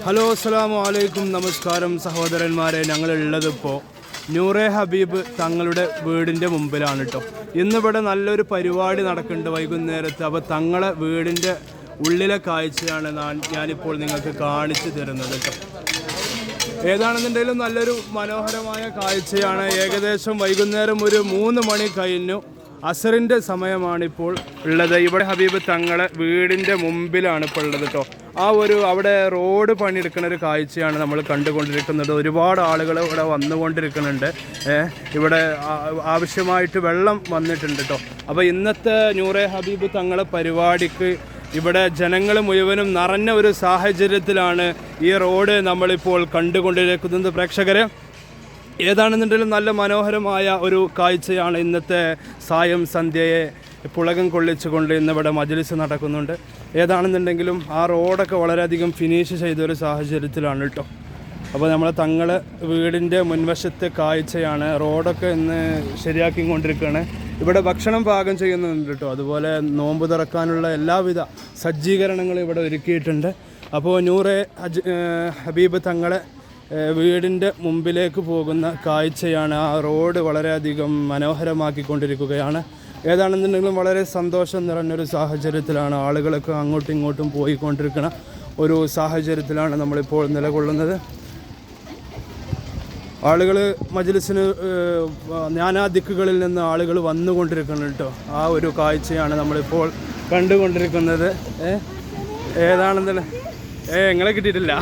Hello അസ്സലാമു അലൈക്കും, നമസ്കാരം സഹോദരന്മാരെ. ഞങ്ങളുള്ളതിപ്പോൾ നൂറെ ഹബീബ് തങ്ങളുടെ വീടിൻ്റെ മുമ്പിലാണ് കേട്ടോ. ഇന്നിവിടെ നല്ലൊരു പരിപാടി നടക്കുന്നുണ്ട് വൈകുന്നേരത്ത്. അപ്പോൾ തങ്ങളെ വീടിൻ്റെ ഉള്ളിലെ കാഴ്ചയാണ് ഞാനിപ്പോൾ നിങ്ങൾക്ക് കാണിച്ചു തരുന്നത് കേട്ടോ. ഏതാണെന്നുണ്ടെങ്കിലും നല്ലൊരു മനോഹരമായ കാഴ്ചയാണ്. ഏകദേശം വൈകുന്നേരം ഒരു 3 മണി കഴിഞ്ഞു, അസറിൻ്റെ സമയമാണിപ്പോൾ ഉള്ളത്. ഇവിടെ ഹബീബ് തങ്ങളെ വീടിൻ്റെ മുമ്പിലാണ് ഇപ്പോൾ ഉള്ളത് കേട്ടോ. അവിടെ റോഡ് പണിയെടുക്കുന്ന ഒരു കാഴ്ചയാണ് നമ്മൾ കണ്ടുകൊണ്ടിരിക്കുന്നത്. ഒരുപാട് ആളുകൾ ഇവിടെ വന്നുകൊണ്ടിരിക്കുന്നുണ്ട്. ഇവിടെ ആവശ്യമായിട്ട് വെള്ളം വന്നിട്ടുണ്ട് കേട്ടോ. അപ്പോൾ ഇന്നത്തെ നൂറെ ഹബീബ് തങ്ങളെ പരിപാടിക്ക് ഇവിടെ ജനങ്ങൾ മുഴുവനും നിറഞ്ഞ ഒരു സാഹചര്യത്തിലാണ് ഈ റോഡ് നമ്മളിപ്പോൾ കണ്ടുകൊണ്ടിരിക്കുന്നത്. പ്രേക്ഷകരെ, ഏതാണെന്നുണ്ടെങ്കിലും നല്ല മനോഹരമായ ഒരു കാഴ്ചയാണ്. ഇന്നത്തെ സായം സന്ധ്യയെ പുളകം കൊള്ളിച്ചുകൊണ്ട് ഇന്നിവിടെ മജ്‌ലിസ് നടക്കുന്നുണ്ട്. ഏതാണെന്നുണ്ടെങ്കിലും ആ റോഡൊക്കെ വളരെയധികം ഫിനിഷ് ചെയ്തൊരു സാഹചര്യത്തിലാണ് കേട്ടോ. അപ്പോൾ നമ്മളെ തങ്ങളെ വീടിൻ്റെ മുൻവശത്തെ കാഴ്ചയാണ്. റോഡൊക്കെ ഇന്ന് ശരിയാക്കിക്കൊണ്ടിരിക്കുകയാണ്. ഇവിടെ ഭക്ഷണം പാകം ചെയ്യുന്നുണ്ട് കേട്ടോ. അതുപോലെ നോമ്പ് തുറക്കാനുള്ള എല്ലാവിധ സജ്ജീകരണങ്ങളും ഇവിടെ ഒരുക്കിയിട്ടുണ്ട്. അപ്പോൾ നൂറെ ഹബീബ് തങ്ങളെ വീടിൻ്റെ മുമ്പിലേക്ക് പോകുന്ന കാഴ്ചയാണ്. ആ റോഡ് വളരെയധികം മനോഹരമാക്കിക്കൊണ്ടിരിക്കുകയാണ്. ഏതാണെന്നുണ്ടെങ്കിലും വളരെ സന്തോഷം നിറഞ്ഞൊരു സാഹചര്യത്തിലാണ്. ആളുകളൊക്കെ അങ്ങോട്ടും ഇങ്ങോട്ടും പോയിക്കൊണ്ടിരിക്കുന്ന ഒരു സാഹചര്യത്തിലാണ് നമ്മളിപ്പോൾ നിലകൊള്ളുന്നത്. ആളുകൾ മജ്‌ലിസിന് നാനാ ദിക്കുകളിൽ നിന്ന് ആളുകൾ വന്നുകൊണ്ടിരിക്കുന്നുണ്ട് കേട്ടോ. ആ ഒരു കാഴ്ചയാണ് നമ്മളിപ്പോൾ കണ്ടുകൊണ്ടിരിക്കുന്നത്. ഏതാണെന്നുണ്ടെങ്കിൽ നിങ്ങളെ കിട്ടിയിട്ടില്ല.